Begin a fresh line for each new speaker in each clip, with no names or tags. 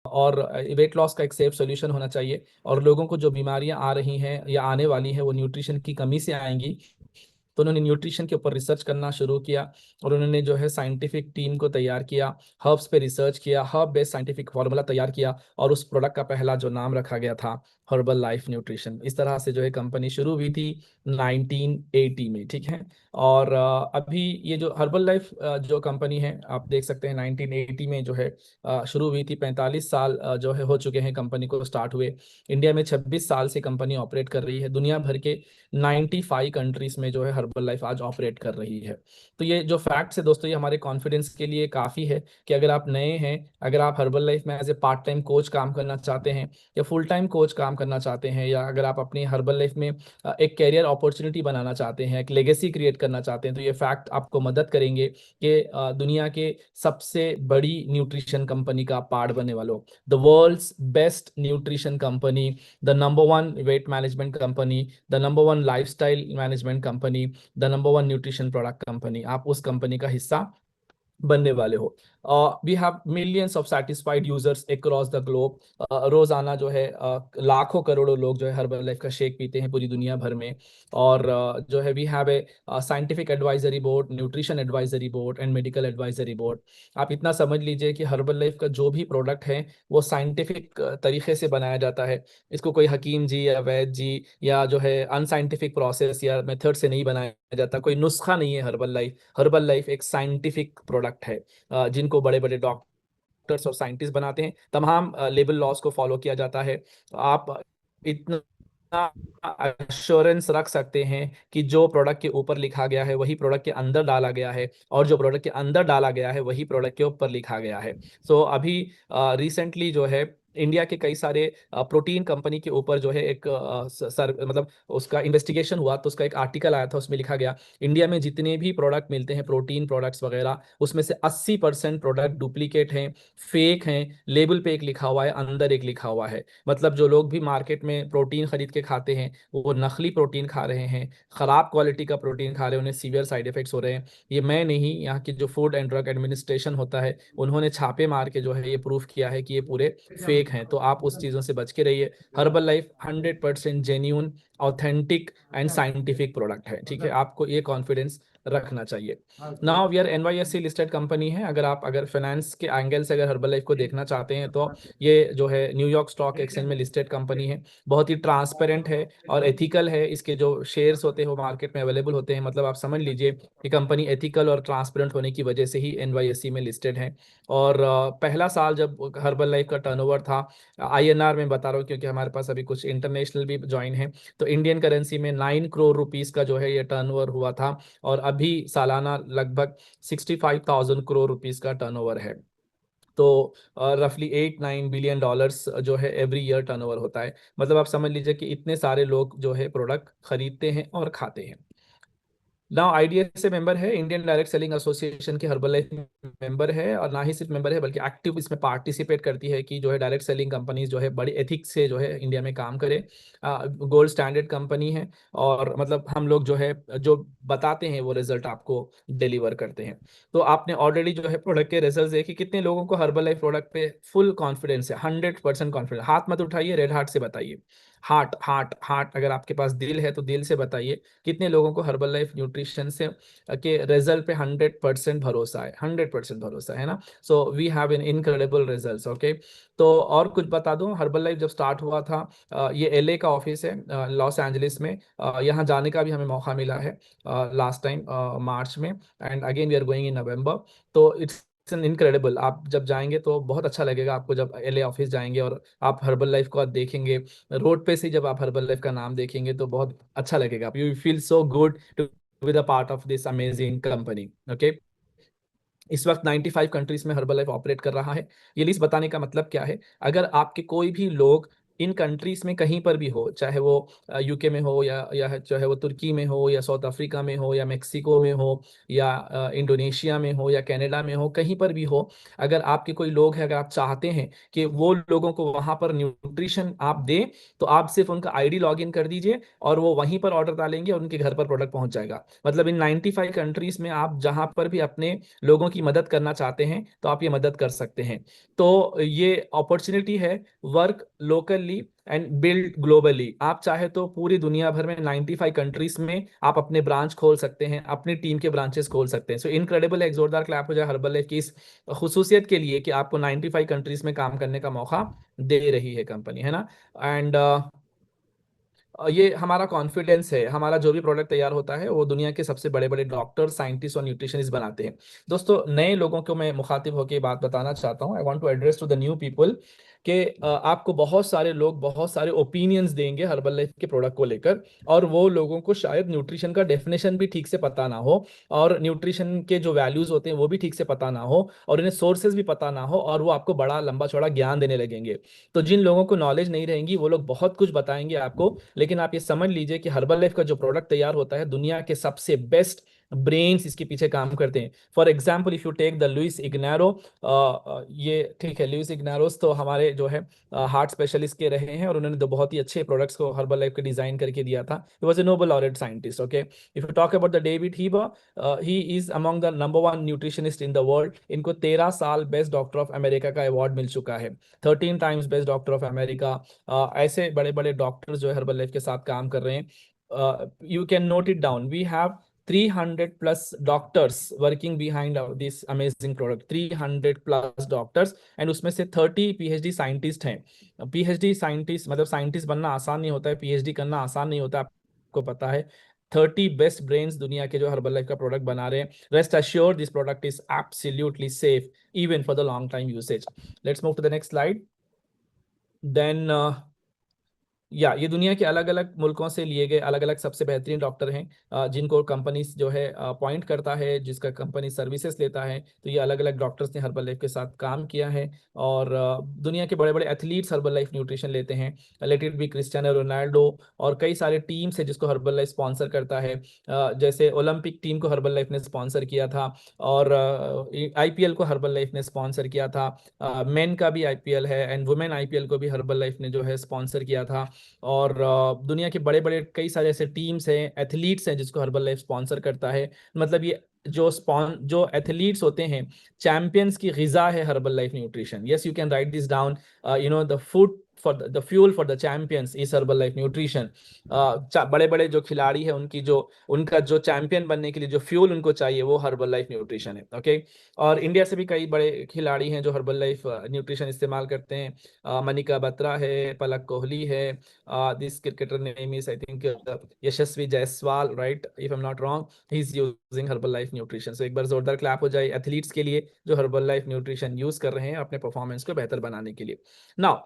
और weight loss का एक सेफ सोल्यूशन होना चाहिए। और लोगों को जो बीमारियां आ रही हैं या आने वाली हैं वो न्यूट्रिशन की कमी से आएंगी। तो उन्होंने न्यूट्रिशन के ऊपर रिसर्च करना शुरू किया और उन्होंने जो है साइंटिफिक टीम को तैयार किया, हर्ब्स पे रिसर्च किया, हर्ब बेस्ड साइंटिफिक फार्मूला तैयार किया और उस प्रोडक्ट का पहला जो नाम रखा गया था हर्बल लाइफ न्यूट्रिशन। इस तरह से जो है कंपनी शुरू हुई थी 1980 में, ठीक है। और अभी ये जो हर्बल लाइफ जो कंपनी है आप देख सकते हैं 1980 में जो है शुरू हुई थी। 45 साल जो है हो चुके हैं कंपनी को स्टार्ट हुए। इंडिया में 26 साल से कंपनी ऑपरेट कर रही है। दुनिया भर के 95 कंट्रीज में जो है हर्बल लाइफ आज ऑपरेट कर रही है। तो ये जो फैक्ट्स है दोस्तों, ये हमारे कॉन्फिडेंस के लिए काफ़ी है कि अगर आप नए हैं, अगर आप हर्बल लाइफ में as a part time coach काम करना चाहते हैं या फुल टाइम कोच काम करना चाहते हैं, या अगर आप अपनी हर्बल लाइफ में एक कैरियर अपॉर्चुनिटी बनाना चाहते हैं, एक लेगेसी क्रिएट करना चाहते हैं, तो ये फैक्ट आपको मदद करेंगे कि दुनिया के सबसे बड़ी न्यूट्रिशन कंपनी का पार्ट बनने वालों, the world's best nutrition company, the number one weight management company, the number one lifestyle management company, the number one nutrition product company, आप उस कंपनी का हिस्सा बनने वाले हो। We have millions of satisfied users across the globe. रोजाना जो है लाखों करोड़ों लोग जो है हर्बल लाइफ का शेक पीते हैं पूरी दुनिया भर में। और जो है we have a scientific advisory board, nutrition advisory board and medical advisory board. आप इतना समझ लीजिए कि हर्बल लाइफ का जो भी प्रोडक्ट है वो साइंटिफिक तरीके से बनाया जाता है। इसको कोई हकीम जी या वैद्य जी या जो है अनसाइंटिफिक प्रोसेस या मेथड से नहीं बनाया जाता। कोई नुस्खा नहीं है हर्बल लाइफ। हर्बल लाइफ एक साइंटिफिक प्रोडक्ट है जिनको बड़े बड़े डॉक्टर्स और साइंटिस्ट बनाते हैं। तमाम लेबल लॉस को फॉलो किया जाता है। तो आप इतना अश्योरेंस रख सकते हैं कि जो प्रोडक्ट के ऊपर लिखा गया है वही प्रोडक्ट के अंदर डाला गया है, और जो प्रोडक्ट के अंदर डाला गया है वही प्रोडक्ट के ऊपर लिखा गया है। सो अभी रिसेंटली जो है इंडिया के कई सारे प्रोटीन कंपनी के ऊपर जो है एक सर मतलब उसका इन्वेस्टिगेशन हुआ, तो उसका एक आर्टिकल आया था, उसमें लिखा गया इंडिया में जितने भी प्रोडक्ट मिलते हैं प्रोटीन प्रोडक्ट्स वगैरह, उसमें से 80% प्रोडक्ट डुप्लीकेट हैं, फेक हैं। लेबल पे एक लिखा हुआ है, अंदर एक लिखा हुआ है। मतलब जो लोग भी मार्केट में प्रोटीन खरीद के खाते हैं वो नकली प्रोटीन खा रहे हैं, ख़राब क्वालिटी का प्रोटीन खा रहे हैं, उन्हें सीवियर साइड इफेक्ट्स हो रहे हैं। ये मैं नहीं, यहाँ की जो फूड एंड ड्रग एडमिनिस्ट्रेशन होता है उन्होंने छापे मार के जो है ये प्रूफ किया है कि ये पूरे फेक हैं। तो आप उस चीज़ों से बच के रहिए। Herbalife 100% genuine, authentic and scientific product है, ठीक है। आपको ये कॉन्फिडेंस रखना चाहिए। Now we are NYSC listed company है। अगर फाइनेंस के एंगल से अगर हर्बल लाइफ को देखना चाहते हैं तो ये जो है न्यूयॉर्क स्टॉक एक्सचेंज में लिस्टेड कंपनी है। बहुत ही ट्रांसपेरेंट है और एथिकल है। इसके जो शेयर्स होते हैं वो मार्केट में अवेलेबल होते हैं। मतलब आप समझ लीजिए कि कंपनी एथिकल और ट्रांसपेरेंट होने की वजह से ही एनवाईएससी में लिस्टेड है। और पहला साल जब हर्बल लाइफ का टर्नओवर था, आईएनआर में बता रहा हूँ क्योंकि हमारे पास अभी कुछ इंटरनेशनल भी ज्वाइन है, तो इंडियन करेंसी में 9 करोड़ रुपीस का जो है ये टर्नओवर हुआ था। और अभी सालाना लगभग 65,000 करोड़ रुपीस का टर्नओवर है। तो रफली 8-9 बिलियन डॉलर्स जो है एवरी ईयर टर्नओवर होता है। मतलब आप समझ लीजिए कि इतने सारे लोग जो है प्रोडक्ट खरीदते हैं और खाते हैं। नाउ आईडीएस से मेंबर है, इंडियन डायरेक्ट सेलिंग एसोसिएशन की हर्बल लाइफ मेंबर है। और ना ही सिर्फ मेंबर है बल्कि एक्टिव इसमें पार्टिसिपेट करती है कि जो है डायरेक्ट सेलिंग कंपनीज जो है बड़ी एथिक्स से जो है इंडिया में काम करे। गोल्ड स्टैंडर्ड कंपनी है। और मतलब हम लोग जो है जो बताते हैं वो रिजल्ट आपको डिलीवर करते हैं। तो आपने ऑलरेडी जो है प्रोडक्ट के रिजल्ट देखे। कितने लोगों को हर्बल लाइफ प्रोडक्ट पे फुल कॉन्फिडेंस है? 100% कॉन्फिडेंस। हाथ मत उठाइए, रेड हार्ट से बताइए। हार्ट हार्ट हार्ट, अगर आपके पास दिल है तो दिल से बताइए कितने लोगों को हर्बल लाइफ न्यूट्रिशन से के रिजल्ट पे 100% भरोसा है? 100% भरोसा है ना। So we have an incredible results, okay. तो और कुछ बता दूं, हर्बल लाइफ जब स्टार्ट हुआ था, ये एलए का ऑफिस है लॉस एंजलिस में। यहाँ जाने का भी हमें मौका मिला है लास्ट टाइम मार्च में, and again we are going in November. तो इट्स एन इनक्रेडिबल। आप जब जाएंगे तो बहुत अच्छा लगेगा आपको, जब एलए ऑफिस जाएंगे और आप हर्बल लाइफ को देखेंगे रोड पे से। जब आप हर्बल लाइफ का नाम देखेंगे तो बहुत अच्छा लगेगा, आप you feel so good to be the part of this amazing company, okay. इस वक्त 95 कंट्रीज में हर्बल लाइफ ऑपरेट कर रहा है। ये लिस्ट बताने का मतलब क्या है? अगर आपके कोई भी लोग इन कंट्रीज में कहीं पर भी हो, चाहे वो यूके में हो या चाहे वो तुर्की में हो या साउथ अफ्रीका में हो या मेक्सिको में हो या इंडोनेशिया में हो या कनाडा में हो, कहीं पर भी हो, अगर आपके कोई लोग हैं, अगर आप चाहते हैं कि वो लोगों को वहां पर न्यूट्रिशन आप दें, तो आप सिर्फ उनका आईडी लॉग इन कर दीजिए और वो वहीं पर ऑर्डर डालेंगे और उनके घर पर प्रोडक्ट पहुंच जाएगा। मतलब इन 95 कंट्रीज में आप जहां पर भी अपने लोगों की मदद करना चाहते हैं तो आप ये मदद कर सकते हैं। तो ये अपॉर्चुनिटी है, work locally and build globally. आप चाहे तो पूरी दुनिया भर में 95 कंट्रीज में आप अपने ब्रांच खोल सकते हैं, अपनी टीम के ब्रांचेस खोल सकते हैं। सो इनक्रेडिबल, एक जोरदार क्लैप हो जाए हर्बल लाइफ की इस खुसूसियत के लिए कि आपको 95 कंट्रीज में काम करने का मौका दे रही है कंपनी, है ना। एंड ये हमारा कॉन्फिडेंस है, हमारा जो भी प्रोडक्ट तैयार होता है वो दुनिया के सबसे बड़े बड़े डॉक्टर, साइंटिस्ट और न्यूट्रिशनिस्ट बनाते हैं। दोस्तों, नए लोगों को मैं मुखातिब होकर बात बताना चाहता हूँ। I want to address to the new people कि आपको बहुत सारे लोग बहुत सारे ओपिनियंस देंगे हर्बल लाइफ के प्रोडक्ट को लेकर, और वो लोगों को शायद न्यूट्रिशन का डेफिनेशन भी ठीक से पता ना हो, और न्यूट्रिशन के जो वैल्यूज होते हैं वो भी ठीक से पता ना हो, और इन्हें सोर्सेज भी पता ना हो, और वो आपको बड़ा लंबा चौड़ा ज्ञान देने लगेंगे। तो जिन लोगों को नॉलेज नहीं रहेगी वो लोग बहुत कुछ बताएंगे आपको, लेकिन आप ये समझ लीजिए कि हर्बल लाइफ का जो प्रोडक्ट तैयार होता है, दुनिया के सबसे बेस्ट ब्रेन्स इसके पीछे काम करते हैं। For example, if you take the Louis Ignarro, ये ठीक है, लुइस इग्नारोस तो हमारे जो है हार्ट स्पेशलिस्ट के रहे हैं, और उन्होंने तो बहुत ही अच्छे प्रोडक्ट्स को हर्बल लाइफ के डिजाइन करके दिया था। He was a Nobel laureate scientist. Okay, if you talk about the David Heber, he is among the number one nutritionist in the world. इनको 13 साल बेस्ट डॉक्टर ऑफ अमेरिका का award मिल चुका है, 13 times best doctor of America. ऐसे बड़े बड़े doctors जो है हर्बल लाइफ के साथ काम कर रहे हैं। You can note it down, we have 300 plus doctors working behind this amazing product, 300 plus doctors, and उसमें से 30 पीएचडी साइंटिस्ट हैं। पीएचडी साइंटिस्ट मतलब साइंटिस्ट बनना आसान नहीं होता है, पीएचडी करना आसान नहीं होता, आपको पता है। 30 बेस्ट ब्रेन्स दुनिया के जो हर्बल लाइफ का प्रोडक्ट बना रहे हैं। Rest assured, this product is absolutely safe even for the long time usage. Let's move to the next slide. Then या ये दुनिया के अलग अलग मुल्कों से लिए गए अलग अलग सबसे बेहतरीन डॉक्टर हैं, जिनको कंपनी जो है अपॉइंट करता है, जिसका कंपनी सर्विसेज लेता है। तो ये अलग अलग डॉक्टर्स ने हर्बल लाइफ के साथ काम किया है, और दुनिया के बड़े बड़े एथलीट्स हर्बल लाइफ न्यूट्रिशन लेते हैं। Let it be Cristiano Ronaldo, और कई सारे टीम्स है जिसको हर्बल लाइफ स्पॉन्सर करता है। जैसे ओलंपिक टीम को हर्बल लाइफ ने स्पॉन्सर किया था, और आईपीएल को हर्बल लाइफ ने स्पॉन्सर किया था। मेन का भी आईपीएल है एंड वुमेन आईपीएल को भी हर्बल लाइफ ने जो है स्पॉन्सर किया था। और दुनिया के बड़े बड़े कई सारे ऐसे टीम्स हैं, एथलीट्स हैं जिसको हर्बल लाइफ स्पॉन्सर करता है। मतलब ये जो एथलीट्स होते हैं, चैंपियंस की ग़िज़ा है herbal life nutrition. Yes, you can write this down, you know the food for the fuel for the champions is herbal life nutrition. बड़े बड़े जो खिलाड़ी हैं उनका जो चैंपियन बनने के लिए जो फ्यूल उनको चाहिए वो हर्बल लाइफ न्यूट्रिशन है। ओके, और इंडिया से भी कई बड़े खिलाड़ी हैं जो हर्बल लाइफ न्यूट्रिशन इस्तेमाल करते हैं। मनिका बत्रा है, पलक कोहली है, this cricketer name is I think Yashasvi Jaiswal, right, if I'm not wrong, he's using Herbalife nutrition। so एक बार जोरदार क्लैप हो जाए एथलीट्स के लिए जो Herbalife nutrition यूज कर रहे हैं अपने परफॉर्मेंस को बेहतर बनाने के लिए। नाउ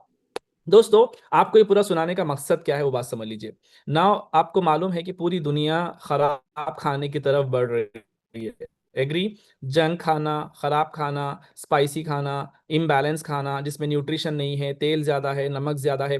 दोस्तों, आपको ये पूरा सुनाने का मकसद क्या है वो बात समझ लीजिए। नाउ आपको मालूम है कि पूरी दुनिया खराब खाने की तरफ बढ़ रही है। एग्री? जंक खाना, खराब खाना, स्पाइसी खाना, इम्बैलेंस खाना जिसमें न्यूट्रिशन नहीं है, तेल ज़्यादा है, नमक ज़्यादा है,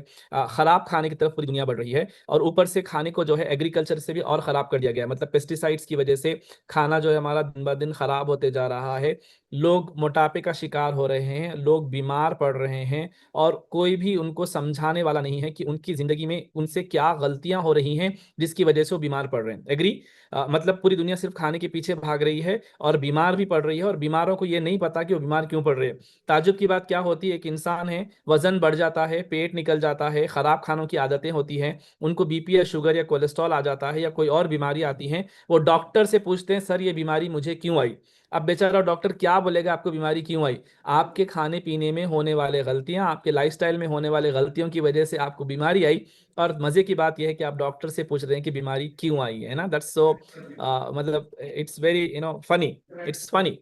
ख़राब खाने की तरफ पूरी दुनिया बढ़ रही है। और ऊपर से खाने को जो है एग्रीकल्चर से भी और ख़राब कर दिया गया है। मतलब पेस्टिसाइड्स की वजह से खाना जो है हमारा दिन ब दिन ख़राब होते जा रहा है। लोग मोटापे का शिकार हो रहे हैं, लोग बीमार पड़ रहे हैं, और कोई भी उनको समझाने वाला नहीं है कि उनकी ज़िंदगी में उनसे क्या गलतियां हो रही हैं जिसकी वजह से वो बीमार पड़ रहे हैं। एग्री? मतलब पूरी दुनिया सिर्फ खाने के पीछे भाग रही है और बीमार भी पड़ रही है, और बीमारों को ये नहीं पता कि वो बीमार क्यों पड़ रहे हैं। ताज्जुब की बात क्या होती है, एक इंसान है, वजन बढ़ जाता है, पेट निकल जाता है, खराब खानों की आदतें होती हैं, उनको बीपी या शुगर या कोलेस्ट्रॉल आ जाता है या कोई और बीमारी आती है, वो डॉक्टर से पूछते हैं सर ये बीमारी मुझे क्यों आई। अब बेचारा डॉक्टर क्या बोलेगा आपको बीमारी क्यों आई? आपके खाने पीने में होने वाले गलतियां, आपके लाइफस्टाइल में होने वाले गलतियों की वजह से आपको बीमारी आई, और मजे की बात यह है कि आप डॉक्टर से पूछ रहे हैं कि बीमारी क्यों आई है ना। दैट्स सो मतलब it's very funny, it's funny.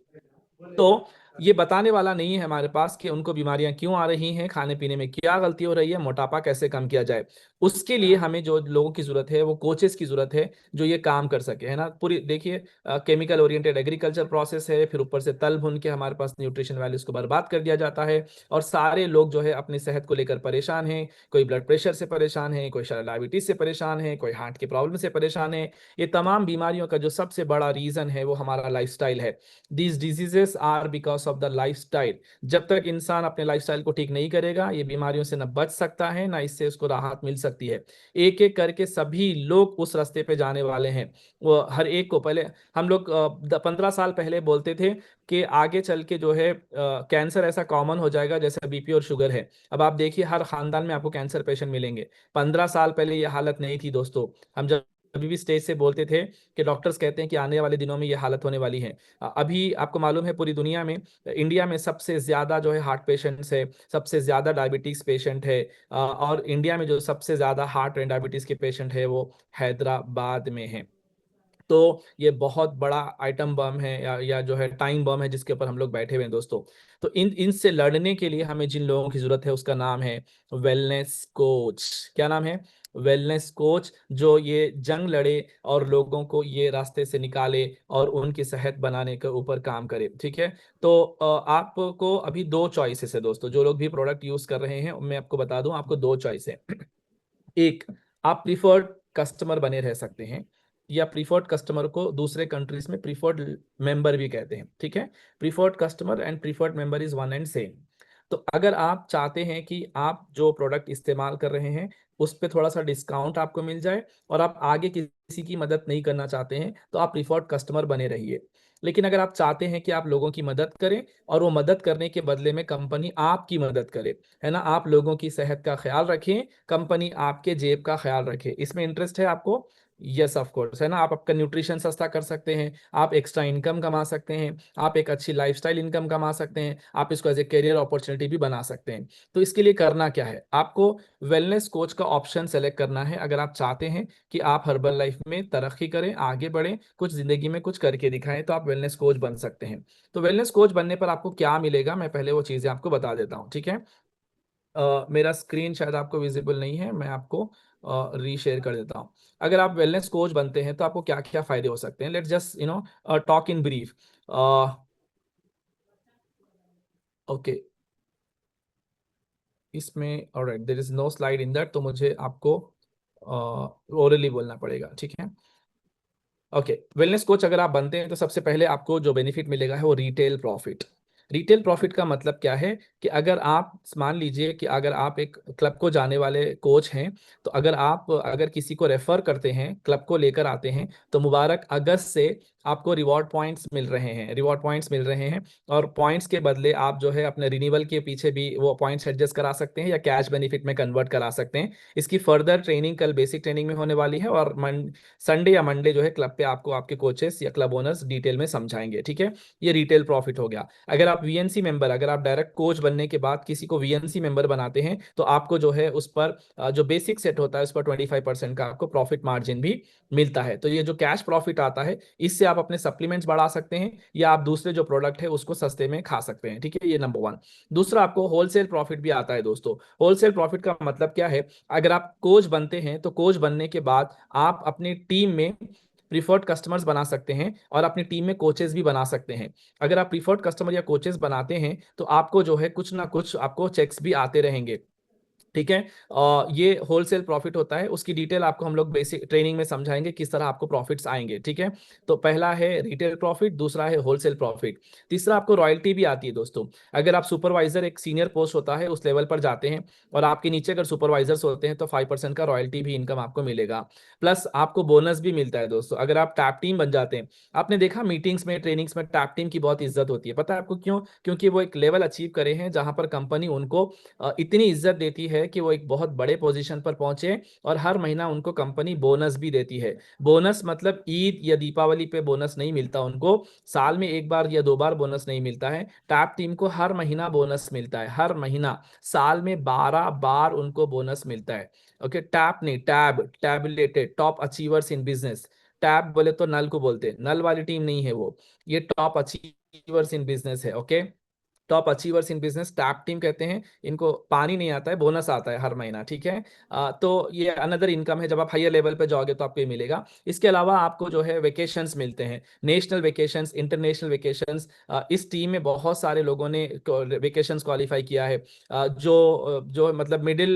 तो ये बताने वाला नहीं है हमारे पास कि उनको बीमारियां क्यों आ रही हैं, खाने पीने में क्या गलती हो रही है, मोटापा कैसे कम किया जाए। उसके लिए हमें जो लोगों की जरूरत है वो कोचेस की जरूरत है जो ये काम कर सके, है ना। पूरी देखिए, केमिकल ओरिएंटेड एग्रीकल्चर प्रोसेस है, फिर ऊपर से तल भुन के हमारे पास न्यूट्रिशन वैल्यूज को बर्बाद कर दिया जाता है। और सारे लोग जो है अपनी सेहत को लेकर परेशान हैं, कोई ब्लड प्रेशर से परेशान है, कोई डायबिटीज से परेशान है, कोई हार्ट की प्रॉब्लम से परेशान है। ये तमाम बीमारियों का जो सबसे बड़ा रीजन है वो हमारा लाइफस्टाइल है। These diseases are because of the lifestyle. जब तक इंसान अपने लाइफस्टाइल को ठीक नहीं करेगा, ये बीमारियों से न बच सकता है ना इससे उसको राहत मिल सकती है। एक एक करके सभी लोग उस रास्ते पे जाने वाले हैं। वो हर एक को, पहले हम लोग 15 साल पहले बोलते थे कि आगे चल के जो है कैंसर ऐसा कॉमन हो जाएगा जैसे बीपी और शुगर है। अब आप देखिए हर खानदान में आपको कैंसर पेशेंट मिलेंगे। 15 साल पहले ये हालत नहीं थी दोस्तों। हम जब अभी भी स्टेज से बोलते थे कि डॉक्टर्स कहते हैं कि आने वाले दिनों में ये हालत होने वाली है। अभी आपको मालूम है पूरी दुनिया में, इंडिया में सबसे ज्यादा जो है हार्ट पेशेंट्स है, सबसे ज्यादा डायबिटीज पेशेंट है। और इंडिया में जो सबसे ज्यादा हार्ट एंड डायबिटीज के पेशेंट है वो हैदराबाद में है। तो ये बहुत बड़ा आइटम बम है या जो है टाइम बम है जिसके ऊपर हम लोग बैठे हुए हैं दोस्तों। तो इन इनसे लड़ने के लिए हमें जिन लोगों की जरूरत है उसका नाम है वेलनेस कोच। क्या नाम है? वेलनेस कोच, जो ये जंग लड़े और लोगों को ये रास्ते से निकाले और उनकी सेहत बनाने के ऊपर काम करे, ठीक है। तो आपको अभी दो चॉइसेस है दोस्तों। जो लोग भी प्रोडक्ट यूज कर रहे हैं मैं आपको बता दूं, आपको दो चॉइस है। एक, आप प्रीफर्ड कस्टमर बने रह सकते हैं, या प्रीफर्ड कस्टमर को दूसरे कंट्रीज में प्रीफर्ड मेंबर भी कहते हैं, ठीक है। Preferred customer and preferred member is one and same. तो अगर आप चाहते हैं कि आप जो प्रोडक्ट इस्तेमाल कर रहे हैं उस पर थोड़ा सा डिस्काउंट आपको मिल जाए और आप आगे किसी की मदद नहीं करना चाहते हैं, तो आप प्रीफर्ड कस्टमर बने रहिए। लेकिन अगर आप चाहते हैं कि आप लोगों की मदद करें और वो मदद करने के बदले में कंपनी आपकी मदद करे, है ना, आप लोगों की सेहत का ख्याल रखें, कंपनी आपके जेब का ख्याल रखे, इसमें इंटरेस्ट है आपको? यस ऑफ कोर्स, है ना। आप आपका न्यूट्रिशन सस्ता कर सकते हैं, आप एक्स्ट्रा इनकम कमा सकते हैं, आप एक अच्छी लाइफस्टाइल इनकम कमा सकते हैं, आप इसको एज ए करियर अपॉर्चुनिटी भी बना सकते हैं। तो इसके लिए करना क्या है, आपको वेलनेस कोच का ऑप्शन सेलेक्ट करना है। अगर आप चाहते हैं कि आप हर्बल लाइफ में तरक्की करें, आगे बढ़ें, कुछ जिंदगी में कुछ करके दिखाएं, तो आप वेलनेस कोच बन सकते हैं। तो वेलनेस कोच बनने पर आपको क्या मिलेगा, मैं पहले वो चीजें आपको बता देता हूँ, ठीक है। मेरा स्क्रीन शायद आपको विजिबल नहीं है, मैं आपको रीशेयर कर देता हूँ। अगर आप वेलनेस कोच बनते हैं तो आपको क्या क्या फायदे हो सकते हैं, let's just talk in brief. Okay, इसमें alright there is no slide in that, तो मुझे आपको ओरली बोलना पड़ेगा, ठीक है। ओके, वेलनेस कोच अगर आप बनते हैं तो सबसे पहले आपको जो बेनिफिट मिलेगा है वो रिटेल प्रॉफिट। रिटेल प्रॉफिट का मतलब क्या है कि अगर आप मान लीजिए कि अगर आप एक क्लब को जाने वाले कोच हैं, तो अगर किसी को रेफर करते हैं, क्लब को लेकर आते हैं, तो मुबारक अगस्त से आपको रिवॉर्ड पॉइंट्स मिल रहे हैं, रिवॉर्ड पॉइंट्स मिल रहे हैं। और पॉइंट्स के बदले आप जो है अपने रिन्यूअल के पीछे भी वो पॉइंट्स एडजस्ट करा सकते हैं या कैश बेनिफिट में कन्वर्ट करा सकते हैं। इसकी फर्दर ट्रेनिंग कल बेसिक ट्रेनिंग में होने वाली है, और संडे या मंडे जो है क्लब पे आपको आपके कोचेस या क्लब ओनर्स डिटेल में समझाएंगे, ठीक है। ये रिटेल प्रॉफिट हो गया। अगर आप वीएनसी मेंबर, अगर आप डायरेक्ट कोच बनने के बाद किसी को वीएनसी मेंबर बनाते हैं, तो आपको जो है उस पर जो बेसिक सेट होता है उस पर 25% का आपको प्रॉफिट मार्जिन भी मिलता है। तो ये जो कैश प्रॉफिट आता है, इससे आप अपने सप्लीमेंट्स बढ़ा सकते हैं या आप दूसरे जो प्रोडक्ट है उसको सस्ते में खा सकते हैं, ठीक है। ये नंबर वन। दूसरा, आपको होलसेल प्रॉफिट भी आता है दोस्तों। होलसेल प्रॉफिट का मतलब क्या है, अगर आप कोच बनते हैं तो कोच बनने के बाद आप अपनी टीम में प्रीफर्ड कस्टमर्स बना सकते हैं और अपनी टीम में कोचेस भी बना सकते हैं। अगर आप प्रीफर्ड कस्टमर या कोचेस बनाते हैं तो आपको जो है कुछ ना कुछ आपको चेक्स भी आते रहेंगे, ठीक है। ये होलसेल प्रॉफिट होता है, उसकी डिटेल आपको हम लोग बेसिक ट्रेनिंग में समझाएंगे किस तरह आपको प्रॉफिट्स आएंगे, ठीक है। तो पहला है रिटेल प्रॉफिट, दूसरा है होलसेल प्रॉफिट, तीसरा आपको रॉयल्टी भी आती है दोस्तों। अगर आप सुपरवाइजर, एक सीनियर पोस्ट होता है उस लेवल पर जाते हैं और आपके नीचे अगर सुपरवाइजर्स होते हैं तो 5% का रॉयल्टी भी इनकम आपको मिलेगा। प्लस आपको बोनस भी मिलता है दोस्तों अगर आप टैप टीम बन जाते हैं। आपने देखा मीटिंग्स में, ट्रेनिंग्स में टैप टीम की बहुत इज्जत होती है, पता है आपको क्यों? क्योंकि वो एक लेवल अचीव करे हैं जहां पर कंपनी उनको इतनी इज्जत देती है कि वो एक बहुत बड़े पोजीशन पर पहुंचे, और हर महीना उनको कंपनी बोनस भी देती है। बोनस मतलब ईद या दीपावली पे बोनस नहीं मिलता उनको, साल में एक बार या दो बार बोनस नहीं मिलता है। टैप टीम को हर महीना बोनस मिलता है, हर महीना, साल में 12 बार उनको बोनस मिलता है। ओके, टैप नहीं, tab, tabulated top achievers in business. Tab बोले तो नल को बोलते हैं, नल वाली टीम नहीं है वो, ये टॉप अचीवर्स इन बिजनेस है, okay. Top achievers in business, tap team कहते हैं इनको। पानी नहीं आता है, बोनस आता है हर महीना, ठीक है। तो ये अनदर इनकम है, जब आप हायर लेवल पे जाओगे तो आपको ये मिलेगा। इसके अलावा आपको जो है वेकेशंस मिलते हैं, नेशनल वेकेशंस, इंटरनेशनल वेकेशंस। इस टीम में बहुत सारे लोगों ने वेकेशंस क्वालिफाई किया है। जो मतलब मिडिल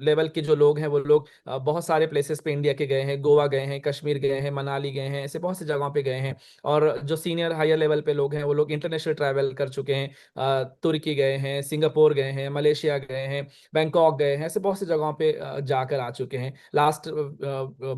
लेवल के जो लोग हैं वो लोग बहुत सारे प्लेसेस पे इंडिया के गए हैं, गोवा गए हैं, कश्मीर गए हैं, मनाली गए हैं, ऐसे बहुत सी जगहों पे गए हैं। और जो सीनियर हायर लेवल पे लोग हैं वो लोग इंटरनेशनल ट्रैवल कर चुके हैं, तुर्की गए हैं, सिंगापुर गए हैं, मलेशिया गए हैं, बैंकॉक गए हैं, ऐसे बहुत सी जगहों पे जाकर आ चुके हैं। लास्ट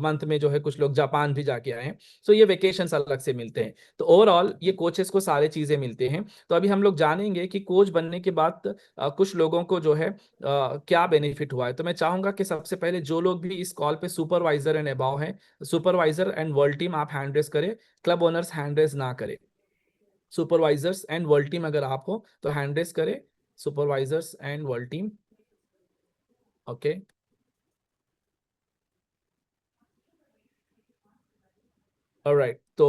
मंथ में जो है कुछ लोग जापान भी जाके आए हैं। सो ये वेकेशन अलग से मिलते हैं। तो ओवरऑल ये कोचेस को सारे चीजें मिलते हैं। तो अभी हम लोग जानेंगे कि कोच बनने के बाद कुछ लोगों को जो है क्या बेनिफिट हुआ है। तो मैं चाहूंगा कि सबसे पहले जो लोग भी इस कॉल पे सुपरवाइजर एंड अबाव हैं, सुपरवाइजर एंड वर्ल्ड टीम आप हैंड रेस करें, क्लब ओनर्स हैंड रेस ना करें। सुपरवाइजर्स एंड वर्ल्ड टीम अगर आप हो तो हैंड रेस करें, supervisors and world team. Okay, alright. तो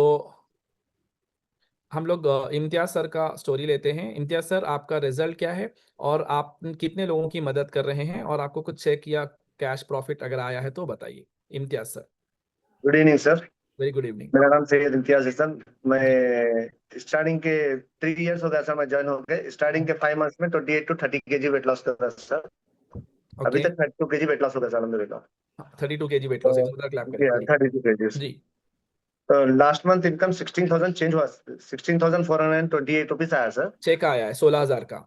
हम लोग इम्तियाज सर का स्टोरी लेते हैं। इम्तियाज सर, आपका रिजल्ट क्या है और आप कितने लोगों की मदद कर रहे हैं, और आपको कुछ चेक या कैश प्रॉफिट अगर आया है तो बताइए। Imtiaz sir.
Good evening sir.
Very good evening.
मेरा नाम सैयद इम्तियाज हसन।
जी।
मैं स्टार्टिंग के 3 इयर्स हो गया सर, मैं ज्वाइन हो गए। स्टार्टिंग के 5 मंथ्स में 28 to 30 kg वेट लॉस कर रहा सर। अभी
ओके,
तक 32 kg वेट लॉस हो गया सर अलहमदुलिल्लाह।
32 kg वेट लॉस, एक
तो
जोरदार क्लैप करें, जी।
32 kg।
जी।
तो लास्ट मंथ इनकम 16,000 चेंज हुआ, 16,428 आया सर।
चेक आया है 16,000 का।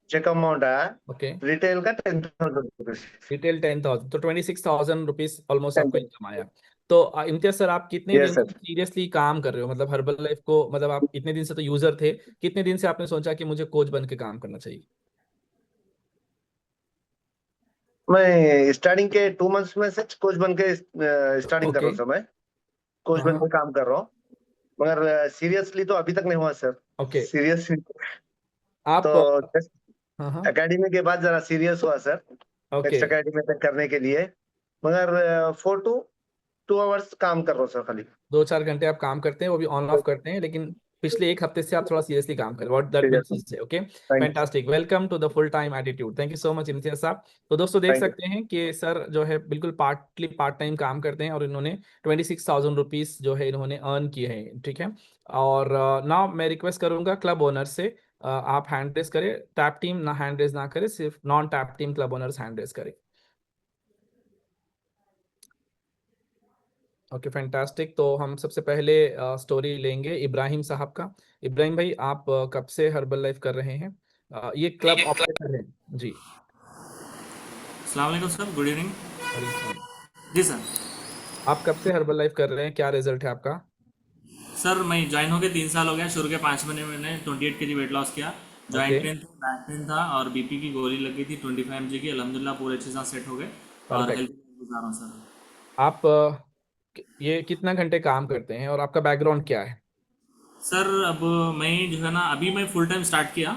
चेक अमाउंट आया।
ओके।
रिटेल का 10,000 रुपीज।
रिटेल 10,000, तो 26,000 रुपीज ऑलमोस्ट आपको इनकम आया। तो इम्तियाज सर, आप कितने
यस
दिन से
सर।
सीरियसली काम कर रहे हो, मतलब हर्बल लाइफ को, मतलब आप इतने दिन से तो यूजर थे, कितने दिन से आपने सोचा कि मुझे कोच बन के काम करना चाहिए?
मैं स्टार्टिंग के 2 मंथ्स में से कोच बन के स्टार्टिंग कर रहा
ओके।
हूँ सर। मैं कोच
हाँ
बन के
हाँ।
काम कर रहा हूँ, मगर सीरियसली तो अभी तक नहीं हुआ सर।
ओके।
सीरियसली
आप
तो
हाँ हाँ।
एकेडमी के बाद जरा सीरियस हुआ सर,
ओके।
नेक्स्ट एकेडमी तक करने के लिए। मगर 4 to 2 आवर्स काम कर रहा हूँ सर खाली।
2-4 घंटे आप काम करते हैं, वो भी ऑन ऑफ करते हैं, लेकिन पिछले एक हफ्ते से आप थोड़ा सीरियसली काम कर रहे हो, व्हाट दैट मींस
सीरियस।
से। Okay,
thank
fantastic, welcome to the full time attitude. Thank you so much Imtiaz sahab. तो दोस्तों देख
थैंक यू।
सकते हैं कि सर जो है बिल्कुल पार्ट टाइम काम करते हैं, और इन्होंने 26,000 रुपीज जो है इन्होंने अर्न किए हैं, ठीक है। और नाउ मैं रिक्वेस्ट करूंगा क्लब ओनर से, आप हैंड रेस करें, टैप टीम ना हैंड रेस ना करें, सिर्फ non tap team club owners hand raise करें। Okay, fantastic. तो हम सबसे पहले स्टोरी लेंगे इब्राहिम साहब का। इब्राहिम भाई, आप कब से हर्बल लाइफ कर रहे हैं? ये क्लब ऑपरेटर है जी।
अस्सलाम वालेकुम सर, गुड इवनिंग।
वालेकुम सलाम।
जी सर।
आप कब से हर्बल लाइफ कर रहे हैं, क्या रिजल्ट है आपका?
सर मैं ज्वाइन होकर 3 साल हो गया। शुरू के 5 महीने मैंने 28 kg वेट लॉस किया।
ओके।
जॉइंट पेन था, बैक पेन था और बीपी की गोली लगी थी 25 mg की। अल्हम्दुलिल्लाह पूरे अच्छे से सेट हो गए और
परफेक्ट।
हेल्थ गुजार रहा हूँ सर।
आप ये कितना घंटे काम करते हैं और आपका बैकग्राउंड क्या है?
सर अब मैं जो है ना, अभी मैं फुल टाइम स्टार्ट किया।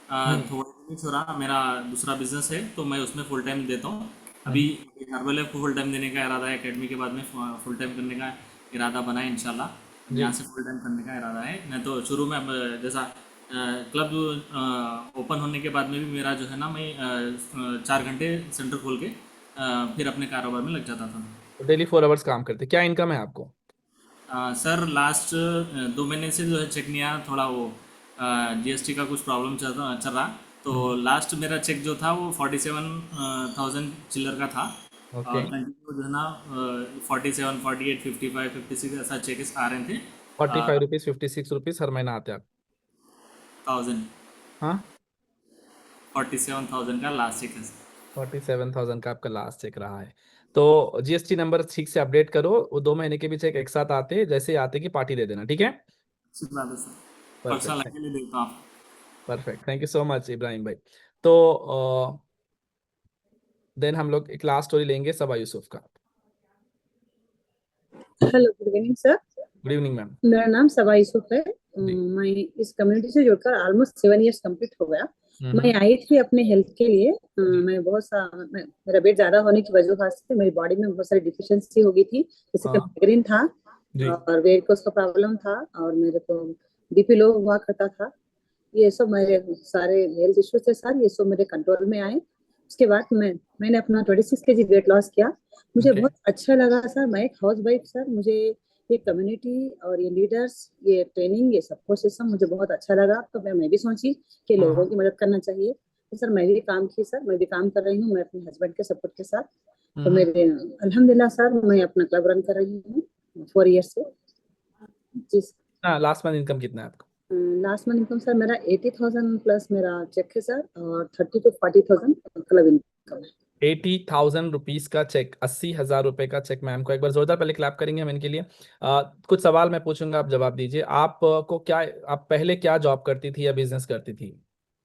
हम्म
थोड़ा दिन हो रहा, मेरा दूसरा बिजनेस है तो मैं उसमें फुल टाइम देता हूँ। अभी
हम्म।
हर्बल लाइफ को फुल टाइम देने का इरादा है। एकेडमी के बाद में फुल टाइम करने का इरादा बना है इंशाल्लाह। अब
जी।
यहाँ से फुल टाइम करने का इरादा है। नहीं तो शुरू में अब जैसा क्लब ओपन होने के बाद में भी मेरा जो है ना, मैं 4 घंटे सेंटर खोल के फिर अपने कारोबार में लग जाता था।
डेली 4 आवर्स काम करते हैं, क्या इनकम है आपको?
सर लास्ट 2 महीने से जो है चेक नहीं आया, थोड़ा वो जीएसटी का कुछ प्रॉब्लम चल रहा। तो
हम्म।
लास्ट मेरा चेक जो था वो 47,000 चिल्लर का था।
ओके।
और कंटिन्यू जो है ना 47, 48, 55, 56 ऐसा चेक आ रहे थे।
45 रुपीज, 56 रुपीज हर महीना आते हैं आप?
1000,
हाँ।
47,000 का लास्ट चेक है।
47,000 का आपका लास्ट चेक रहा है। तो जीएसटी नंबर ठीक से अपडेट करो, वो 2 महीने के भी चेक एक साथ आते हैं, जैसे ही आते कि पार्टी दे देना, ठीक है।
अच्छी बात है सर। Personal
perfect.
आके ले देता हूँ आप।
Perfect, thank you so much Ibrahim भाई। तो देन हम लोग एक लास्ट स्टोरी लेंगे सबा यूसुफ का।
Hello, good evening sir.
Good evening ma'am.
मेरा नाम सबा यूसुफ है।
जी।
मैं इस कम्युनिटी से जुड़कर ऑलमोस्ट 7 इयर्स कंप्लीट हो गया। मैं
हम्म।
आई थी अपने हेल्थ के लिए।
जी।
मैं बहुत सा मेरा वेट ज्यादा होने की वजह से मेरी बॉडी में बहुत सारी डिफिशियंसी हो गई थी, जैसे कि
हाँ।
माइग्रेन था
जी।
और वेरिकोस का प्रॉब्लम था और मेरे को बीपी लो हुआ करता था। ये सब मेरे सारे हेल्थ इश्यूज थे सर, ये सब मेरे कंट्रोल में आए। उसके बाद मैंने अपना 26 केजी वेट लॉस किया। मुझे
Okay.
बहुत अच्छा लगा सर। मैं एक हाउस वाइफ सर, मुझे ये कम्युनिटी और ये लीडर्स, ये ट्रेनिंग, ये सपोर्ट सिस्टम मुझे बहुत अच्छा लगा। तो मैं भी सोची कि लोगों की मदद करना चाहिए। तो सर मैं भी काम की सर, मैं भी काम कर रही हूँ, मैं अपने हस्बैंड के सपोर्ट के साथ। तो मेरे अल्हम्दुलिल्लाह सर, मैं अपना क्लब रन कर रही हूँ 4 ईयर से। जी
हाँ, लास्ट मंथ इनकम कितना है आपका?
लास्ट मंथ इनकम सर मेरा 80,000 प्लस मेरा चेक है सर, और 30 to 40,000 क्लब इनकम है।
80,000 रुपीज का चेक, 80,000 रुपए का चेक। मैम को एक बार जोरदार पहले क्लैप करेंगे हम इनके लिए। कुछ सवाल मैं पूछूंगा, आप जवाब दीजिए। आपको क्या, आप पहले क्या जॉब करती थी या बिजनेस करती थी?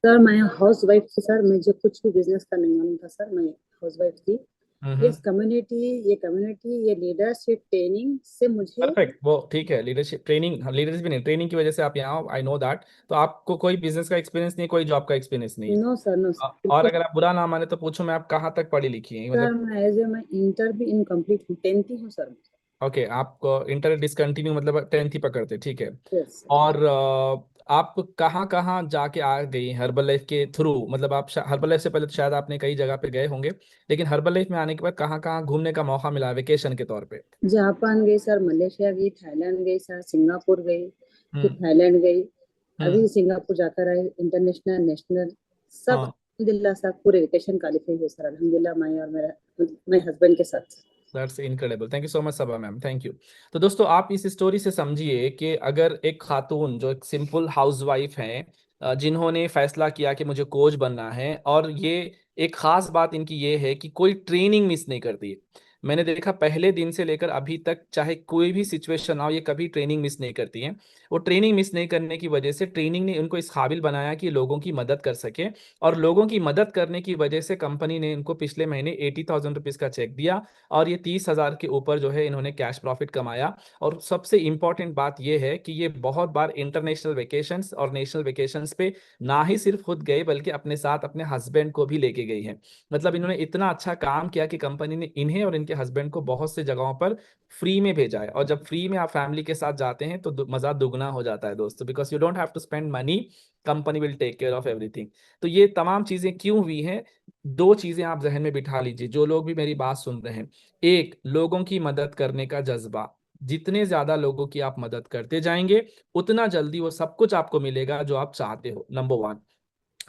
सर मैं हाउस वाइफ थी सर, मुझे कुछ भी बिजनेस का नहीं मालूम था सर, मैं हाउस वाइफ थी। ये कम्युनिटी, ये लीडर्स, ये ट्रेनिंग से मुझे।
परफेक्ट, वो ठीक है। लीडरशिप ट्रेनिंग, लीडरशिप भी नहीं, ट्रेनिंग की वजह से आप यहाँ, आई नो दैट। तो आपको कोई बिजनेस का एक्सपीरियंस नहीं, कोई जॉब का एक्सपीरियंस नहीं है।
नो सर, नो सर,
और
बिल्कुल।
अगर आप बुरा ना माने तो पूछो, मैं आप कहाँ तक पढ़ी लिखी हैं
सर
मतलब?
मैं इंटर भी इनकम्प्लीट हूँ, 10th ही हूँ सर।
ओके, आपको इंटर डिसकंटिन्यू मतलब 10th ही पकड़ते, ठीक है।
यस।
और आप कहाँ कहाँ जाके आ गई हर्बल लाइफ के थ्रू? मतलब आप हर्बल लाइफ से पहले तो शायद आपने कई जगह पे गए होंगे, लेकिन हर्बल लाइफ में आने के बाद कहाँ कहाँ घूमने का मौका मिला वेकेशन के तौर पे?
जापान गई सर, मलेशिया गई, थाईलैंड गई सर, सिंगापुर गई, फिर
हम्म।
थाईलैंड गई।
हम्म।
अभी सिंगापुर जाकर आए, इंटरनेशनल, नेशनल, सब
हाँ,
अल्हम्दुलिल्लाह सर, पूरे वेकेशन क्वालिफाई हुए सर अल्हम्दुलिल्लाह, मैं और मेरे हस्बैंड के साथ।
That's incredible. Thank you so much Saba ma'am, thank you. तो दोस्तों, आप इस स्टोरी से समझिए कि अगर एक खातून जो एक सिंपल हाउसवाइफ हैं, जिन्होंने फैसला किया कि मुझे कोच बनना है, और ये एक खास बात इनकी ये है कि कोई ट्रेनिंग मिस नहीं करती। मैंने देखा पहले दिन से लेकर अभी तक, चाहे कोई भी सिचुएशन हो, ये कभी ट्रेनिंग मिस नहीं करती हैं। वो ट्रेनिंग मिस नहीं करने की वजह से ट्रेनिंग ने उनको इस काबिल बनाया कि लोगों की मदद कर सके, और लोगों की मदद करने की वजह से कंपनी ने इनको पिछले महीने 80,000 रुपीज का चेक दिया, और ये 30,000 के ऊपर जो है इन्होंने कैश प्रॉफिट कमाया। और सबसे इंपॉर्टेंट बात ये है कि ये बहुत बार इंटरनेशनल वेकेशंस और नेशनल वेकेशंस पे ना ही सिर्फ खुद गए, बल्कि अपने साथ अपने हस्बैंड को भी लेके गई हैं। मतलब इन्होंने इतना अच्छा काम किया कि कंपनी ने इन्हें और इनके हस्बैंड को बहुत से जगहों पर फ्री में भेजा है। और जब फ्री में आप फैमिली के साथ जाते हैं तो मजा दुगना हो जाता है दोस्तों, because you don't have to spend money, company will take care of everything. तो ये तमाम चीजें क्यों हुई हैं? दो चीजें आप जहन में बिठा लीजिए, जो लोग भी मेरी बात सुन रहे हैं। एक, लोगों की मदद करने का जज्बा। जितने ज्यादा लोगों की आप मदद करते जाएंगे, उतना जल्दी वो सब कुछ आपको मिलेगा जो आप चाहते हो, नंबर वन।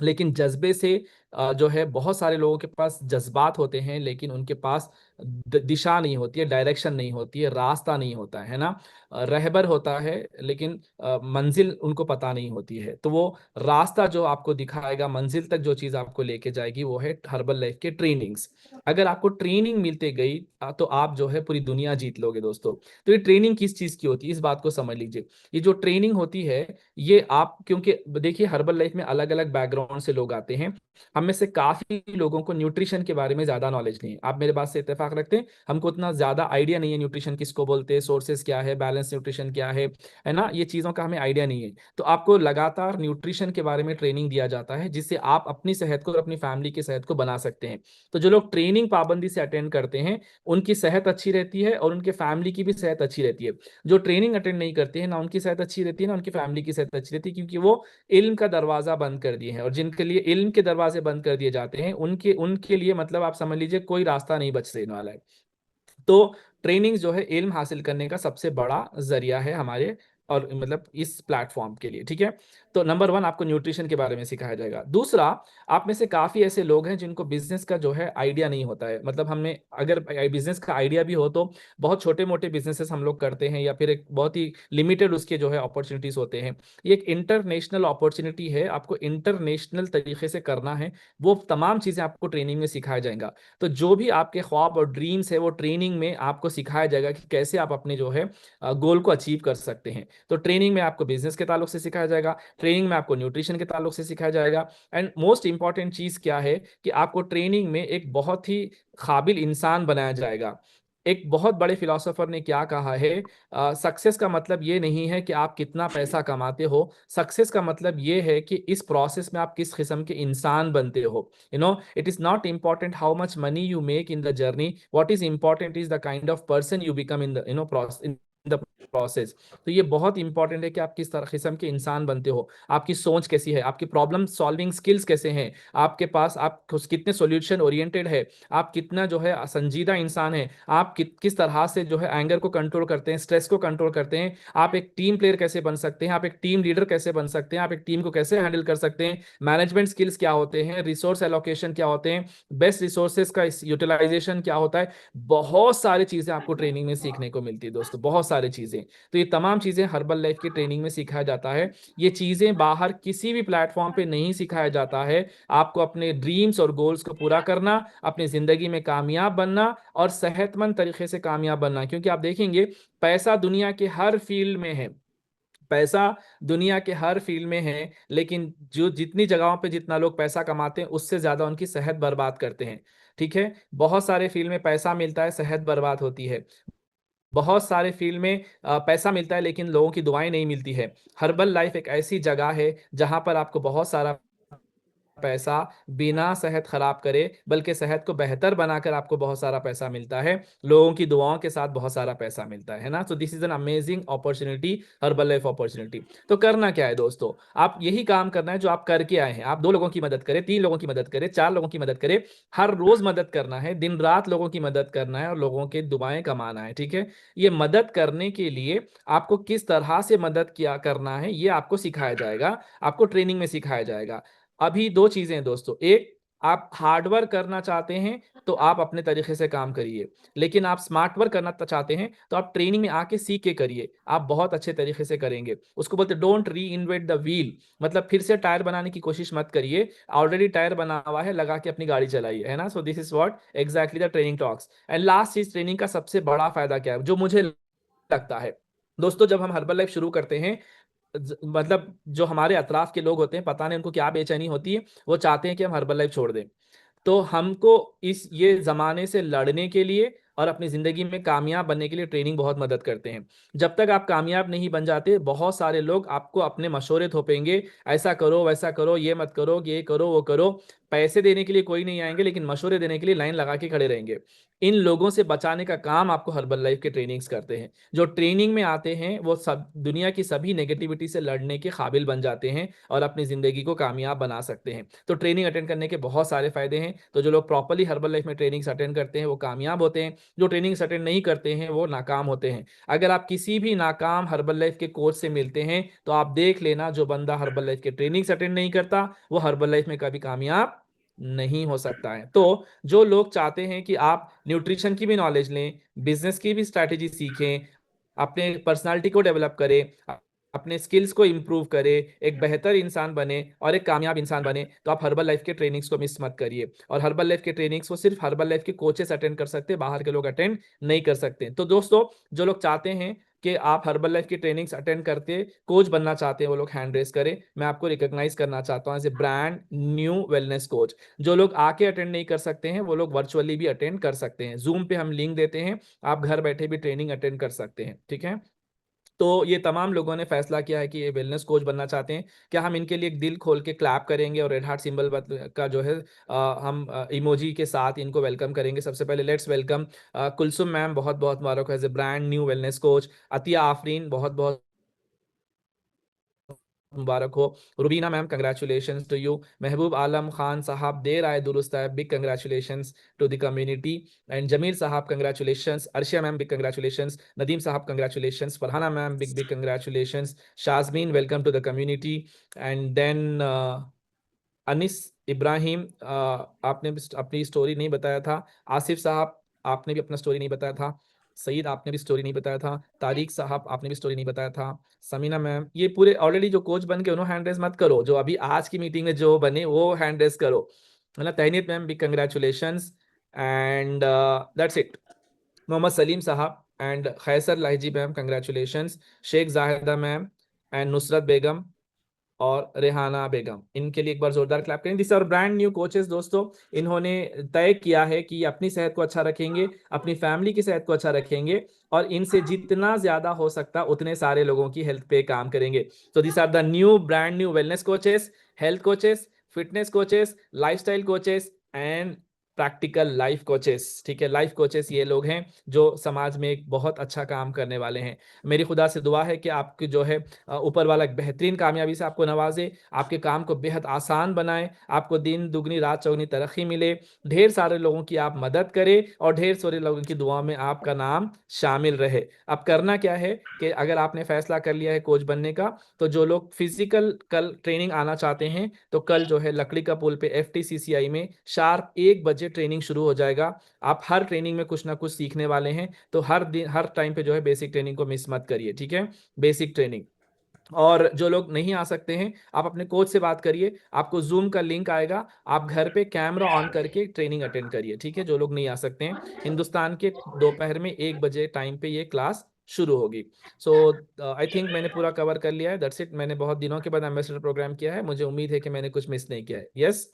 लेकिन जज्बे से जो है, बहुत सारे लोगों के पास जज्बात होते हैं, लेकिन उनके पास दिशा नहीं होती है, डायरेक्शन नहीं होती है, रास्ता नहीं होता है ना। रहबर होता है, लेकिन मंजिल उनको पता नहीं होती है। तो वो रास्ता जो आपको दिखाएगा, मंजिल तक जो चीज़ आपको लेके जाएगी, वो है हर्बल लाइफ के ट्रेनिंग्स। अगर आपको ट्रेनिंग मिलते गई तो आप जो है पूरी दुनिया जीत लोगे दोस्तों। तो ये ट्रेनिंग किस चीज़ की होती है, इस बात को समझ लीजिए। ये जो ट्रेनिंग होती है, ये आप, क्योंकि देखिए हर्बल लाइफ में अलग अलग बैकग्राउंड से लोग आते हैं। हम में से काफी लोगों को न्यूट्रिशन के बारे में ज्यादा नॉलेज नहीं है। आप मेरे बात से इत्तेफाक रखते हैं? हमको उतना ज्यादा आइडिया नहीं है न्यूट्रिशन किसको बोलते हैं, सोर्सेज क्या है, बैलेंस न्यूट्रिशन क्या है ना, ये चीजों का हमें आइडिया नहीं है। तो आपको लगातार न्यूट्रिशन के बारे में ट्रेनिंग दिया जाता है, जिससे आप अपनी सेहत को और अपनी फैमिली की सेहत को बना सकते हैं। तो जो लोग ट्रेनिंग पाबंदी से अटेंड करते हैं, उनकी सेहत अच्छी रहती है और उनके फैमिली की भी सेहत अच्छी रहती है। जो ट्रेनिंग अटेंड नहीं करते हैं, ना उनकी सेहत अच्छी रहती है, ना उनकी फैमिली की सेहत अच्छी रहती है, क्योंकि वो इल्म का दरवाजा बंद कर दिए हैं। और जिनके लिए इल्म के दरवाजे बंद कर दिए जाते हैं, उनके उनके लिए मतलब आप समझ लीजिए कोई रास्ता नहीं बचने वाला है। तो ट्रेनिंग जो है इल्म हासिल करने का सबसे बड़ा जरिया है हमारे, और मतलब इस प्लेटफॉर्म के लिए, ठीक है। तो नंबर वन, आपको न्यूट्रिशन के बारे में सिखाया जाएगा। दूसरा, आप में से काफी ऐसे लोग हैं जिनको बिजनेस का जो है आइडिया नहीं होता है। मतलब हमने, अगर बिजनेस का आइडिया भी हो, तो बहुत छोटे मोटे बिजनेसेस हम लोग करते हैं, या फिर एक बहुत ही लिमिटेड उसके जो है अपॉर्चुनिटीज होते हैं। ये एक इंटरनेशनल अपॉर्चुनिटी है, आपको इंटरनेशनल तरीके से करना है। वो तमाम चीजें आपको ट्रेनिंग में सिखाया जाएगा। तो जो भी आपके ख्वाब और ड्रीम्स है, वो ट्रेनिंग में आपको सिखाया जाएगा कि कैसे आप अपने जो है गोल को अचीव कर सकते हैं। तो ट्रेनिंग में आपको बिजनेस के ताल्लुक से सिखाया जाएगा, ट्रेनिंग में आपको न्यूट्रिशन के ताल्लुक से सिखाया जाएगा। एंड मोस्ट इंपॉर्टेंट चीज क्या है कि आपको ट्रेनिंग में एक बहुत ही काबिल इंसान बनाया जाएगा। एक बहुत बड़े फिलोसोफर ने क्या कहा है, सक्सेस का मतलब ये नहीं है कि आप कितना पैसा कमाते हो, सक्सेस का मतलब ये है कि इस प्रोसेस में आप किस किस्म के इंसान बनते हो। It is not important how much money you make in the journey, what is important is the kind of person you become in the in the process. तो ये बहुत इंपॉर्टेंट है कि आप किस तरह किस्म के इंसान बनते हो, आपकी सोच कैसी है, आपकी प्रॉब्लम सॉल्विंग स्किल्स कैसे हैं, आपके पास आप कितने सॉल्यूशन ओरिएंटेड है, आप कितना जो है संजीदा इंसान है, आप किस तरह से जो है एंगर को कंट्रोल करते हैं, स्ट्रेस को कंट्रोल करते हैं, आप एक टीम प्लेयर कैसे बन सकते हैं, आप एक टीम लीडर कैसे बन सकते हैं, आप एक टीम को कैसे हैंडल कर सकते हैं, मैनेजमेंट स्किल्स क्या होते हैं, रिसोर्स एलोकेशन क्या होते हैं, बेस्ट रिसोर्सेज का यूटिलाइजेशन क्या होता है। बहुत सारी चीजें आपको ट्रेनिंग में सीखने को मिलती है दोस्तों, बहुत सारी चीजें। तो ये तमाम चीजें हर्बल लाइफ की ट्रेनिंग में सिखाया जाता है। ये चीजें बाहर किसी भी प्लेटफॉर्म पे नहीं सिखाया जाता है। आपको अपने ड्रीम्स और गोल्स को पूरा करना, अपनी जिंदगी में कामयाब बनना और सेहतमंद तरीके से कामयाब बनना, क्योंकि आप देखेंगे पैसा दुनिया के हर फील्ड में है, पैसा दुनिया के हर फील्ड में है, लेकिन जो जितनी जगहों पे जितना लोग पैसा कमाते हैं उससे ज्यादा उनकी सेहत बर्बाद करते हैं। ठीक है, बहुत सारे फील्ड में पैसा मिलता है, सेहत बर्बाद होती है। बहुत सारे फील्ड में पैसा मिलता है लेकिन लोगों की दुआएं नहीं मिलती है। हर्बल लाइफ एक ऐसी जगह है जहां पर आपको बहुत सारा पैसा बिना सेहत खराब करे बल्कि सेहत को बेहतर बनाकर आपको बहुत सारा पैसा मिलता है, लोगों की दुआओं के साथ बहुत सारा पैसा मिलता है ना। So this is an amazing opportunity, herbal life opportunity. तो करना क्या है दोस्तों, आप यही काम करना है जो आप करके आए हैं। आप 2 लोगों की मदद करें, 3 लोगों की मदद करें, 4 लोगों की मदद करें, हर रोज मदद करना है, दिन रात लोगों की मदद करना है और लोगों के दुआएं कमाना है। ठीक है, ये मदद करने के लिए आपको किस तरह से मदद किया करना है ये आपको सिखाया जाएगा, आपको ट्रेनिंग में सिखाया जाएगा। अभी 2 चीजें हैं दोस्तों, एक, आप हार्डवर्क करना चाहते हैं तो आप अपने तरीके से काम करिए, लेकिन आप स्मार्ट वर्क करना चाहते हैं तो आप ट्रेनिंग में आके सीख के करिए, आप बहुत अच्छे तरीके से करेंगे। उसको बोलते डोंट री इन्वेंट द व्हील, मतलब फिर से टायर बनाने की कोशिश मत करिए, ऑलरेडी टायर बना हुआ है, लगा के अपनी गाड़ी चलाइए, है ना। So this is what exactly the training talks. And last चीज, ट्रेनिंग का सबसे बड़ा फायदा क्या है जो मुझे लगता है दोस्तों, जब हम हर्बल लाइफ शुरू करते हैं, मतलब जो हमारे अतराफ के लोग होते हैं, पता नहीं उनको क्या बेचैनी होती है, वो चाहते हैं कि हम हर्बल लाइफ छोड़ दें। तो हमको इस ये जमाने से लड़ने के लिए और अपनी जिंदगी में कामयाब बनने के लिए ट्रेनिंग बहुत मदद करते हैं। जब तक आप कामयाब नहीं बन जाते, बहुत सारे लोग आपको अपने मशवरे थोपेंगे, ऐसा करो वैसा करो, ये मत करो, ये करो वो करो। पैसे देने के लिए कोई नहीं आएंगे, लेकिन मशवरे देने के लिए लाइन लगा के खड़े रहेंगे। इन लोगों से बचाने का काम आपको हर्बल लाइफ के ट्रेनिंग्स करते हैं। जो ट्रेनिंग में आते हैं वो सब दुनिया की सभी नेगेटिविटी से लड़ने के काबिल बन जाते हैं और अपनी जिंदगी को कामयाब बना सकते हैं। तो ट्रेनिंग अटेंड करने के बहुत सारे फायदे हैं। तो जो लोग प्रॉपर्ली हर्बल लाइफ में ट्रेनिंग्स अटेंड करते हैं वो कामयाब होते हैं, जो ट्रेनिंग्स अटेंड नहीं करते हैं वो नाकाम होते हैं। अगर आप किसी भी नाकाम हर्बल लाइफ के कोच से मिलते हैं तो आप देख लेना, जो बंदा हर्बल लाइफ के ट्रेनिंग्स अटेंड नहीं करता वो हर्बल लाइफ में कभी कामयाब नहीं हो सकता है। तो जो लोग चाहते हैं कि आप न्यूट्रिशन की भी नॉलेज लें, बिजनेस की भी स्ट्रैटेजी सीखें, अपने पर्सनालिटी को डेवलप करें, अपने स्किल्स को इंप्रूव करें, एक बेहतर इंसान बने और एक कामयाब इंसान बने, तो आप हर्बल लाइफ के ट्रेनिंग्स को मिस मत करिए। और हर्बल लाइफ के ट्रेनिंग्स को सिर्फ हर्बल लाइफ के कोचेस अटेंड कर सकते हैं, बाहर के लोग अटेंड नहीं कर सकते। तो दोस्तों, जो लोग चाहते हैं कि आप हर्बल लाइफ की ट्रेनिंग्स अटेंड करते कोच बनना चाहते हैं, वो लोग हैंड रेस करें। मैं आपको रिकॉग्नाइज करना चाहता हूं as a brand new wellness coach. जो लोग आके अटेंड नहीं कर सकते हैं वो लोग वर्चुअली भी अटेंड कर सकते हैं, जूम पे हम लिंक देते हैं, आप घर बैठे भी ट्रेनिंग अटेंड कर सकते हैं। ठीक है, तो ये तमाम लोगों ने फैसला किया है कि ये वेलनेस कोच बनना चाहते हैं। क्या हम इनके लिए एक दिल खोल के क्लैप करेंगे और रेड हार्ट सिंबल का जो है हम इमोजी के साथ इनको वेलकम करेंगे। सबसे पहले लेट्स वेलकम कुलसुम मैम, बहुत बहुत मुबारक as a brand new wellness coach. Atiya Afreen, बहुत बहुत मुबारक हो। Rubina ma'am, congratulations to you. Mehboob Alam Khan साहब, देर आए दुरुस्त है, big congratulations to the community. And Jameel साहब, congratulations. Arshiya ma'am, big congratulations. Nadeem साहब, congratulations. Farhana ma'am, big big congratulations. Shajmeen, welcome to the community. And then Anis Ibrahim, आपने भी अपनी स्टोरी नहीं बताया था। आसिफ साहब, आपने भी अपना स्टोरी नहीं बताया था। सईद, आपने भी स्टोरी नहीं बताया था। तारिक साहब, आपने भी स्टोरी नहीं बताया था। समीना मैम, ये पूरे ऑलरेडी जो कोच बन के उन्होंने हैंड रेस मत करो, जो अभी आज की मीटिंग में जो बने वो हैंड रेस करो, मतलब Tahneet ma'am, big congratulations. And that's it. Mohammad Saleem साहब and Khaiser Lahiji ma'am, congratulations. Sheikh Zahida ma'am and Nusrat Begum और रेहाना बेगम, इनके लिए एक बार जोरदार क्लैप करें। This are brand new coaches दोस्तों। इन्होंने तय किया है कि अपनी सेहत को अच्छा रखेंगे, अपनी फैमिली की सेहत को अच्छा रखेंगे और इनसे जितना ज्यादा हो सकता उतने सारे लोगों की हेल्थ पे काम करेंगे। So this are the new brand new wellness coaches, health coaches, fitness coaches, lifestyle coaches and practical life coaches. ठीक है, लाइफ कोचेस ये लोग हैं जो समाज में एक बहुत अच्छा काम करने वाले हैं। मेरी खुदा से दुआ है कि आपकी जो है ऊपर वाला एक बेहतरीन कामयाबी से आपको नवाजे, आपके काम को बेहद आसान बनाए, आपको दिन दुगनी रात चौगनी तरक्की मिले, ढेर सारे लोगों की आप मदद करें और ढेर सारे लोगों की दुआ में आपका नाम शामिल रहे। अब करना क्या है कि अगर आपने फैसला कर लिया है कोच बनने का, तो जो लोग फिजिकल कल ट्रेनिंग आना चाहते हैं, तो कल जो है लकड़ी का पुल पे FTCCI में शार्प 1 बजे ट्रेनिंग शुरू हो जाएगा। आप हर ट्रेनिंग में कुछ ना कुछ सीखने वाले हैं, तो हर दिन हर टाइम पे जो है बेसिक ट्रेनिंग को मिस मत करिए। ठीक है, बेसिक ट्रेनिंग। और जो लोग नहीं आ सकते हैं, आप अपने कोच से बात करिए, आपको जूम का लिंक आएगा, आप घर पे कैमरा ऑन करके ट्रेनिंग अटेंड करिए। ठीक है, जो लोग नहीं आ सकते हैं, हिंदुस्तान के दोपहर में 1 बजे टाइम पे ये क्लास शुरू होगी। सो आई थिंक मैंने पूरा कवर कर लिया है। That's it. मैंने बहुत दिनों के बाद एम्बेसडर प्रोग्राम किया है, मुझे उम्मीद है कि मैंने कुछ मिस नहीं किया है। Yes,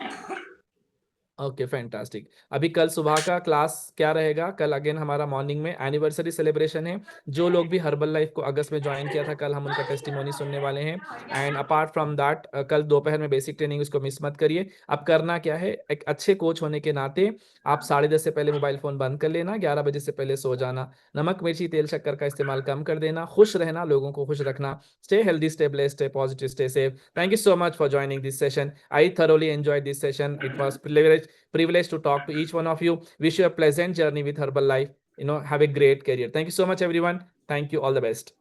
okay, fantastic. अभी कल सुबह का क्लास क्या रहेगा? कल अगेन हमारा मॉर्निंग में एनिवर्सरी सेलिब्रेशन है। जो लोग भी हर्बल लाइफ को अगस्त में ज्वाइन किया था, कल हम उनका टेस्टिमोनी सुनने वाले हैं। एंड अपार्ट फ्रॉम दैट, कल दोपहर में बेसिक ट्रेनिंग, उसको मिस मत करिए। अब करना क्या है, एक अच्छे कोच होने के नाते आप 10:30 से पहले मोबाइल फोन बंद कर लेना, 11 बजे से पहले सो जाना, नमक मिर्ची तेल शक्कर का इस्तेमाल कम कर देना, खुश रहना, लोगों को खुश रखना। Stay healthy, stay blessed, stay positive, stay safe. Thank you so much for joining this session. I thoroughly enjoyed this session. It was privilege to talk to each one of you. Wish you a pleasant journey with Herbalife. Have a great career. Thank you so much, everyone. Thank you. All the best.